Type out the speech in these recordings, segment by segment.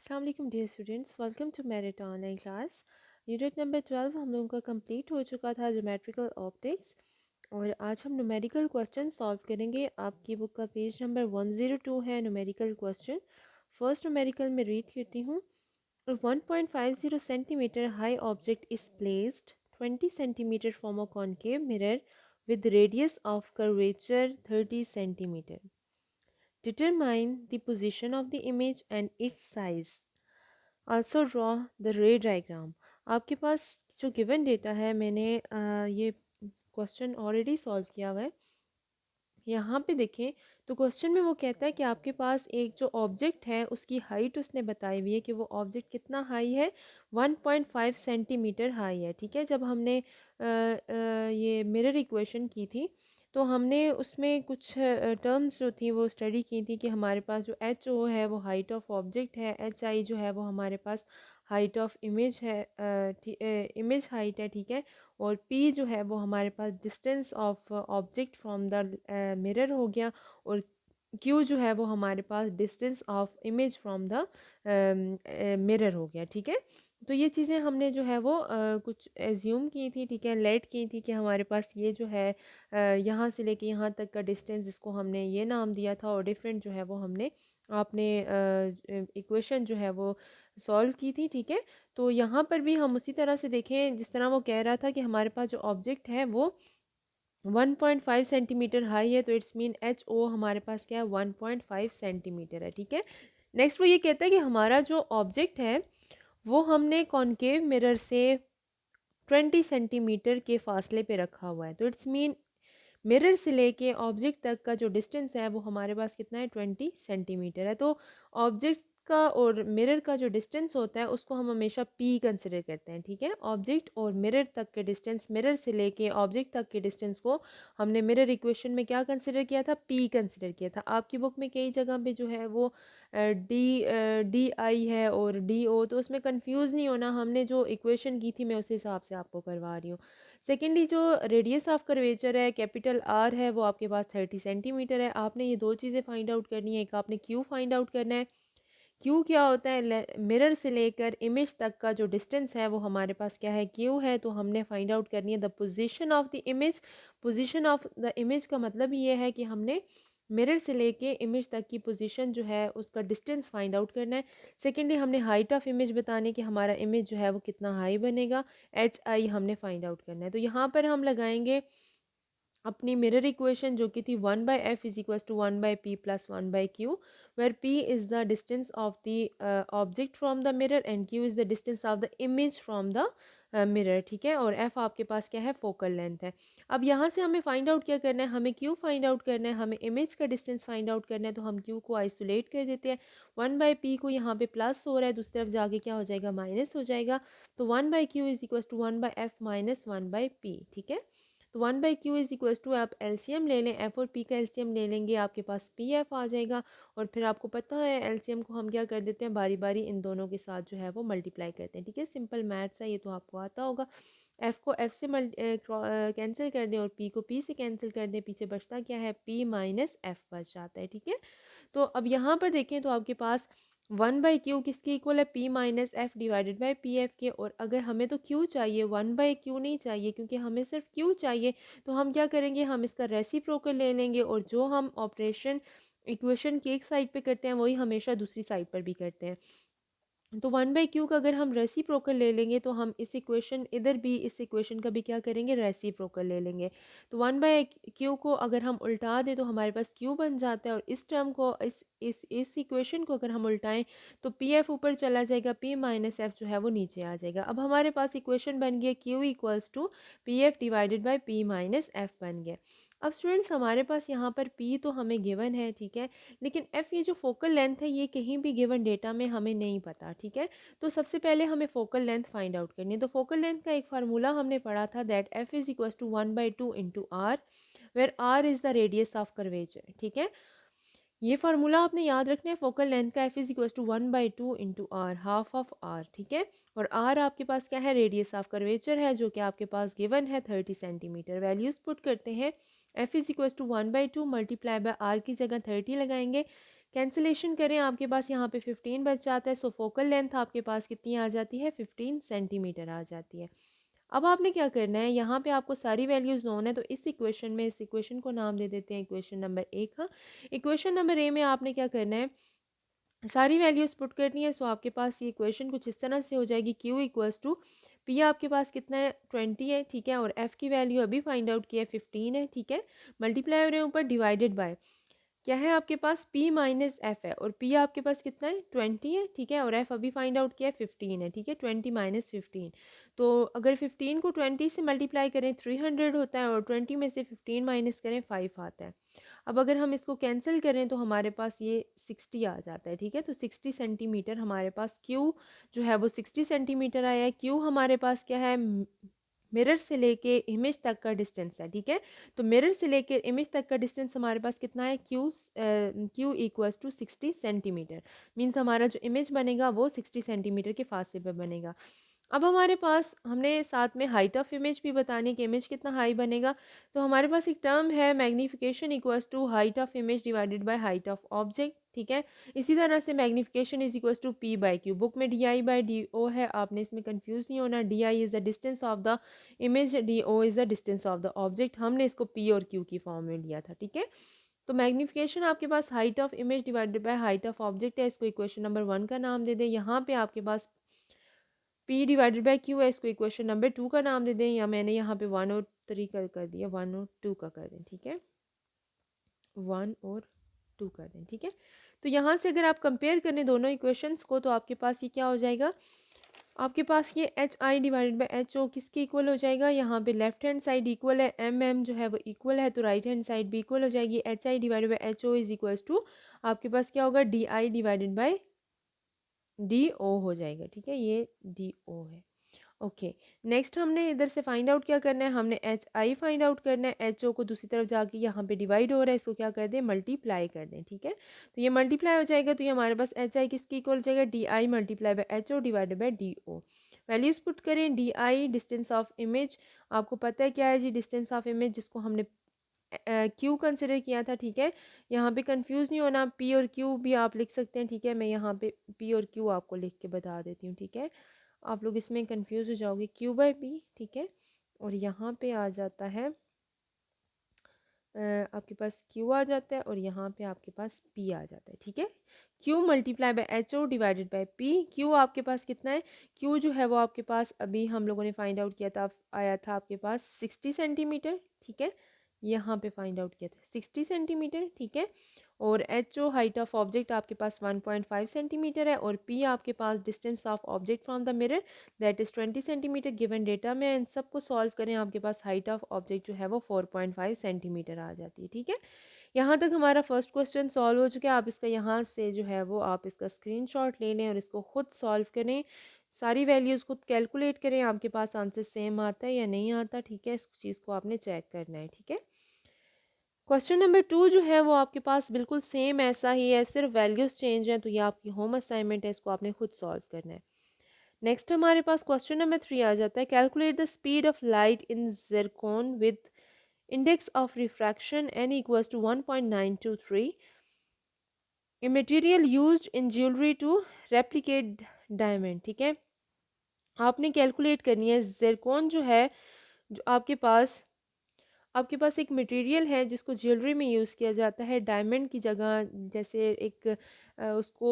अस्सलाम वालेकुम dear students, welcome to Merit online class. Unit number 12 हम लोगों का कंप्लीट हो चुका था, ज्योमेट्रिकल ऑप्टिक्स। और आज हम न्यूमेरिकल क्वेश्चन सॉल्व करेंगे। आपकी बुक का पेज नंबर 102 है न्यूमेरिकल क्वेश्चन। फर्स्ट न्यूमेरिकल में रीड करती हूँ। 1.50 centimetre high object is placed 20 centimetre from a concave mirror with radius of curvature 30 centimeter. Determine the position of the image and its size. Also draw the ray diagram. आपके पास जो given data है, मैंने ये question already solve किया हुआ है। यहाँ पे देखें तो क्वेश्चन में वो कहता है कि आपके पास एक जो ऑब्जेक्ट है उसकी हाइट उसने बताई हुई है कि वो ऑब्जेक्ट कितना हाई है, 1.5 सेंटीमीटर हाई है। ठीक है, जब हमने ये मिरर इक्वेशन की थी तो हमने उसमें कुछ टर्म्स जो थी वो स्टडी की थी कि हमारे पास जो एच ओ है वो हाइट ऑफ ऑब्जेक्ट है, एच आई जो है वो हमारे पास हाइट ऑफ इमेज है, इमेज हाइट है। ठीक है, और पी जो है वो हमारे पास distance of object from the mirror हो गया, और क्यू जो है वो हमारे पास distance of image from the mirror हो गया। ठीक है, तो ये चीज़ें हमने जो है वो कुछ एज्यूम की थी। ठीक है, लेट की थी कि हमारे पास ये जो है यहाँ से लेके यहाँ तक का डिस्टेंस, इसको हमने ये नाम दिया था, और डिफरेंट जो है वो हमने आपने इक्वेशन जो है वो सॉल्व की थी। ठीक है, तो यहाँ पर भी हम उसी तरह से देखें जिस तरह वो कह रहा था कि हमारे पास जो ऑब्जेक्ट है वो 1.5 सेंटीमीटर हाई है, तो इट्स मीन एच ओ हमारे पास क्या है, 1.5 सेंटीमीटर है। ठीक है, नेक्स्ट वो ये कहता है कि हमारा जो ऑब्जेक्ट है वो हमने कॉनकेव मिरर से 20 सेंटीमीटर के फासले पे रखा हुआ है, तो इट्स मीन मिरर से लेके ऑब्जेक्ट तक का जो डिस्टेंस है वो हमारे पास कितना है, 20 सेंटीमीटर है। तो ऑब्जेक्ट का और मिरर का जो डिस्टेंस होता है उसको हम हमेशा पी कंसिडर करते हैं। ठीक है, ऑब्जेक्ट और मिरर तक के डिस्टेंस, मिरर से लेके ऑब्जेक्ट तक के डिस्टेंस को हमने मिरर इक्वेशन में क्या कंसिडर किया था, पी कंसिडर किया था। आपकी बुक में कई जगह पे जो है वो डी आई है और डी ओ, तो उसमें कंफ्यूज नहीं होना, हमने जो इक्वेशन की थी मैं उस हिसाब से आपको करवा रही हूँ। सेकेंडली जो रेडियस ऑफ कर्वेचर है, कैपिटल आर है, वो आपके पास 30 सेंटीमीटर है। आपने ये दो चीज़ें फाइंड आउट करनी है, एक आपने क्यू फाइंड आउट करना है। क्यू क्या होता है, मिरर से लेकर इमेज तक का जो डिस्टेंस है वो हमारे पास क्या है, क्यू है। तो हमने फाइंड आउट करनी है the position of the image. Position of the image का मतलब ये है कि हमने मिरर से लेके इमेज तक की पोजीशन जो है उसका डिस्टेंस फाइंड आउट करना है। सेकेंडली हमने हाइट ऑफ इमेज बताने कि हमारा इमेज जो है वो कितना हाई बनेगा, एच आई हमने फाइंड आउट करना है। तो यहाँ पर हम लगाएंगे अपनी मिरर इक्वेशन जो कि थी 1/f is equal to 1/p plus 1/q, where p is the distance of the object from the mirror and q is the distance of the image from the mirror. ठीक है, और f आपके पास क्या है, फोकल लेंथ है। अब यहाँ से हमें फाइंड आउट क्या करना है, हमें q फाइंड आउट करना है, हमें इमेज का डिस्टेंस फाइंड आउट करना है। तो हम q को आइसोलेट कर देते हैं, 1/p को यहाँ पे प्लस हो रहा है, दूसरी तरफ जाके क्या हो जाएगा, माइनस हो जाएगा। तो 1/q is equal to 1/f minus 1/p। ठीक है, तो 1/q इज इक्वल टू, आप एलसीएम ले लें, एफ और पी का एलसीएम ले लेंगे, आपके पास पी एफ आ जाएगा। और फिर आपको पता है एलसीएम को हम क्या कर देते हैं, बारी बारी इन दोनों के साथ जो है वो मल्टीप्लाई करते हैं। ठीक है, सिंपल मैथ्स है, ये तो आपको आता होगा। एफ को एफ से कैंसिल कर दें और पी को पी से कैंसिल कर दें, पीछे बचता क्या है, पी माइनस एफ बच जाता है। ठीक है, तो अब यहाँ पर देखें तो आपके पास 1/q किसके इक्वल है, p minus F divided by P F के। और अगर हमें तो q चाहिए, 1/q नहीं चाहिए, क्योंकि हमें सिर्फ q चाहिए। तो हम क्या करेंगे, हम इसका रेसिप्रोकल ले लेंगे, और जो हम ऑपरेशन इक्वेशन की एक साइड पे करते हैं वही हमेशा दूसरी साइड पर भी करते हैं। तो 1/q का अगर हम रेसिप्रोकल ले लेंगे तो हम इस इक्वेशन, इधर भी इस इक्वेशन का भी क्या करेंगे, रेसिप्रोकल ले लेंगे। तो 1/q को अगर हम उल्टा दें तो हमारे पास q बन जाता है, और इस टर्म को, इस इक्वेशन को अगर हम उल्टाएं तो पी एफ ऊपर चला जाएगा, p माइनस एफ जो है वो नीचे आ जाएगा। अब हमारे पास इक्वेशन बन गया q equals to p f divided by p minus f बन गया। अब स्टूडेंट्स हमारे पास यहाँ पर p तो हमें गिवन है, ठीक है, लेकिन f ये जो फोकल लेंथ है ये कहीं भी गिवन डेटा में हमें नहीं पता। ठीक है, तो सबसे पहले हमें फोकल लेंथ फाइंड आउट करनी है। तो फोकल लेंथ का एक फार्मूला हमने पढ़ा था, that f is equal to 1/2 into r, where r is the radius of curvature. ठीक है, ये फार्मूला आपने याद रखना है, फोकल लेंथ का f is equal to 1/2 into r, half of r। ठीक है, और r आपके पास क्या है, रेडियस ऑफ कर्वेचर है, जो कि आपके पास गिवन है 30 सेंटीमीटर। वैल्यूज पुट करते हैं, f is equal to 1/2 multiply by r की जगह 30 लगाएंगे, कैंसिलेशन करें, आपके पास यहाँ पे 15 बच जाता है। सो फोकल लेंथ आपके पास कितनी आ जाती है, 15 सेंटीमीटर आ जाती है। अब आपने क्या करना है, यहाँ पे आपको सारी वैल्यूज़ नोन है, तो इस इक्वेशन को नाम दे देते हैं इक्वेशन नंबर 1 का। इक्वेशन नंबर ए में आपने क्या करना है, सारी वैल्यूज़ पुट करनी है। सो आपके पास ये इक्वेशन कुछ इस तरह से हो जाएगी, Q इक्वल्स टू पी आपके पास कितना है, 20 है, ठीक है, और एफ़ की वैल्यू अभी फाइंड आउट किया है, 15 है, ठीक है, मल्टीप्लाई हो रहे हैं ऊपर, डिवाइडेड बाय क्या है आपके पास, P माइनस एफ है, और P आपके पास कितना है, 20 है, ठीक है, और F अभी फाइंड आउट किया है, 15 है, ठीक है, 20 माइनस 15। तो अगर 15 को 20 से मल्टीप्लाई करें 300 होता है, और 20 में से 15 माइनस करें 5 आता है। अब अगर हम इसको कैंसिल करें तो हमारे पास ये 60 आ जाता है, ठीक है, तो 60 सेंटीमीटर हमारे पास Q जो है वो 60 सेंटीमीटर आया है। Q हमारे पास क्या है, मिरर से लेके इमेज तक का डिस्टेंस है, ठीक है, तो मिरर से लेकर इमेज तक का डिस्टेंस हमारे पास कितना है, Q equals to 60 centimetre. Means हमारा जो इमेज बनेगा वो 60 सेंटीमीटर के फासले पर बनेगा। अब हमारे पास हमने साथ में हाइट ऑफ इमेज भी बतानी कि इमेज कितना हाई बनेगा, तो हमारे पास एक टर्म है magnification equals to height of image divided by height of object, ठीक है। इसी तरह से magnification is equals to P by Q. Book में D I by D O है, आपने इसमें कंफ्यूज नहीं होना। D I is the distance of the image, D O is the distance of the object. हमने इसको पी और Q की फॉर्म में लिया था, ठीक है। तो मैग्नीफिकेशन आपके पास height of image divided by height of object है, इसको इक्वेशन नंबर 1 का नाम दे दें। यहाँ पे आपके पास P डिवाइडेड बाई क्यू है, इसको इक्वेशन नंबर 2 का नाम दे दें, या मैंने यहाँ पे 1 और 3 का कर दिया, 1 और 2 का कर दें, ठीक है, 1 और 2 कर दें, ठीक है। तो यहाँ से अगर आप कंपेयर करें दोनों इक्वेशंस को, तो आपके पास ये क्या हो जाएगा, आपके पास ये h i divided by h o किसके इक्वल हो जाएगा, यहाँ पे लेफ्ट हैंड साइड इक्वल है, एम एम जो है वो इक्वल है, तो राइट हैंड साइड भी इक्वल हो जाएगी। H i divided by h o is equals to आपके पास क्या होगा, d i divided by D o हो जाएगा, ठीक है, ये डी ओ है। ओके, नेक्स्ट हमने इधर से फाइंड आउट क्या करना है, हमने एच आई फाइंड आउट करना है। एच ओ को दूसरी तरफ जाके यहाँ पे डिवाइड हो रहा है, इसको क्या कर दें, मल्टीप्लाई कर दें, ठीक है। तो ये मल्टीप्लाई हो जाएगा, तो ये हमारे पास एच आई किसकी इक्वल हो जाएगा, D I multiply by H O divided by D O. Values put करें, D I distance of image, आपको पता है क्या है जी, डिस्टेंस ऑफ इमेज जिसको हमने क्यू कंसिडर किया था, ठीक है। यहाँ पे कंफ्यूज नहीं होना, पी और क्यू भी आप लिख सकते हैं, ठीक है। मैं यहाँ पे पी और क्यू आपको लिख के बता देती हूँ, ठीक है, आप लोग इसमें कंफ्यूज हो जाओगे। क्यू बाई पी, ठीक है, और यहाँ पे आ जाता है आपके पास क्यू आ जाता है, और यहाँ पे आपके पास पी आ जाता है, ठीक है। Q multiply by H O divided by p. Q आपके पास कितना है, क्यू जो है वो आपके पास अभी हम लोगों ने फाइंड आउट किया था, आया था आपके पास 60 सेंटीमीटर, ठीक है, यहाँ पे फाइंड आउट किया था 60 सेंटीमीटर, ठीक है। और H O height of object आपके पास 1.5 सेंटीमीटर है, और पी आपके पास distance of object from the mirror that is 20 centimetre. Given data में इन सबको सॉल्व करें, आपके पास हाइट ऑफ ऑब्जेक्ट जो है वो 4.5 सेंटीमीटर आ जाती है, ठीक है। यहाँ तक हमारा फर्स्ट क्वेश्चन सॉल्व हो चुका है। आप इसका यहाँ से जो है वो आप इसका स्क्रीनशॉट ले लें और इसको खुद सॉल्व करें, सारी वैल्यूज़ खुद कैलकुलेट करें, आपके पास आंसर सेम आता है या नहीं आता, ठीक है, इस चीज़ को आपने चेक करना है, ठीक है। क्वेश्चन नंबर 2 जो है वो आपके पास बिल्कुल सेम ऐसा ही है, सिर्फ वैल्यूज़ चेंज हैं, तो ये आपकी होम असाइनमेंट है, इसको आपने खुद सॉल्व करना है। नेक्स्ट हमारे पास क्वेश्चन नंबर 3 आ जाता है, calculate the speed of light in zircon with index of refraction n equals to 1.923, a material used in jewellery to replicate diamond, ठीक है। आपने कैलकुलेट करनी है ज़िरकॉन जो है, जो आपके पास एक मटेरियल है जिसको ज्वेलरी में यूज़ किया जाता है डायमंड की जगह, जैसे एक उसको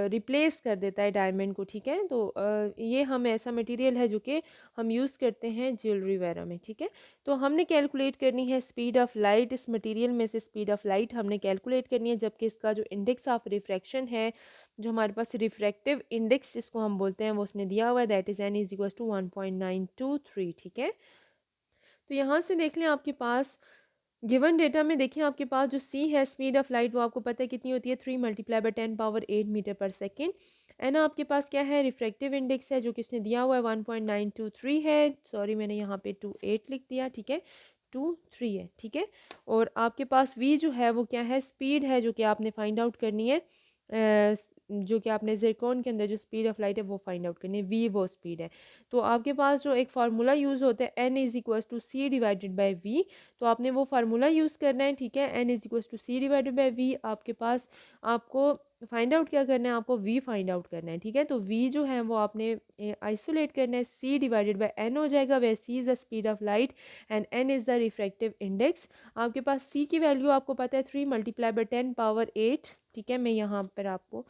रिप्लेस कर देता है डायमंड को, ठीक है। तो ये हम ऐसा मटेरियल है जो कि हम यूज़ करते हैं ज्वेलरी वगैरह में, ठीक है। तो हमने कैलकुलेट करनी है स्पीड ऑफ लाइट, इस मटेरियल में से स्पीड ऑफ लाइट हमने कैलकुलेट करनी है, जबकि इसका जो इंडेक्स ऑफ रिफ्रैक्शन है, जो हमारे पास रिफ्रैक्टिव इंडेक्स जिसको हम बोलते हैं, वो उसने दिया हुआ है, that is n is equal to 1.923, ठीक है। तो यहाँ से देख लें, आपके पास गिवन डेटा में देखें, आपके पास जो सी है स्पीड ऑफ लाइट, वो आपको पता है कितनी होती है, 3 मल्टीप्लाई बाय 10⁻8 मीटर पर सेकेंड। एन आपके पास क्या है, रिफ्रैक्टिव इंडेक्स है जो किसने दिया हुआ है 1.923 है, सॉरी मैंने यहाँ पे 28 लिख दिया, ठीक है, 23 है, ठीक है। और आपके पास वी जो है वो क्या है, स्पीड है जो कि आपने फाइंड आउट करनी है जो कि आपने ज़िरकॉन के अंदर जो स्पीड ऑफ लाइट है वो फाइंड आउट करनी है, वी वो स्पीड है। तो आपके पास जो एक फार्मूला यूज़ होता है n is equals to c divided by v, तो आपने वो फार्मूला यूज़ करना है, ठीक है। N is equals to c divided by v आपके पास, आपको फाइंड आउट क्या करना है, आपको वी फाइंड आउट करना है, ठीक है। तो वी जो है वो आपने आइसोलेट करना है, सी डिवाइडेड बाई एन हो जाएगा, where C is the speed of light and N is the refractive index. आपके पास सी की वैल्यू आपको पता है 3 मल्टीप्लाई बाई 10 पावर 8, ठीक है। मैं यहाँ पर आपको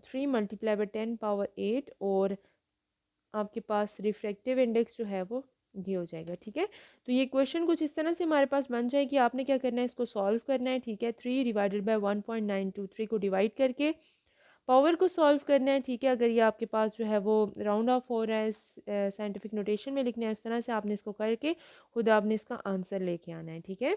3 मल्टीप्लाई बाई 10 पावर 8 और आपके पास रिफ्रैक्टिव इंडेक्स जो है वो ये हो जाएगा, ठीक है। तो ये क्वेश्चन कुछ इस तरह से हमारे पास बन जाए कि आपने क्या करना है, इसको सॉल्व करना है, ठीक है। 3 डिवाइडेड बाई 1.923 को डिवाइड करके पावर को सॉल्व करना है, ठीक है। अगर ये आपके पास जो है वो राउंड ऑफ हो रहा है, साइंटिफिक नोटेशन में लिखना है, इस तरह से आपने इसको करके खुद आपने इसका आंसर लेके आना है, ठीक है।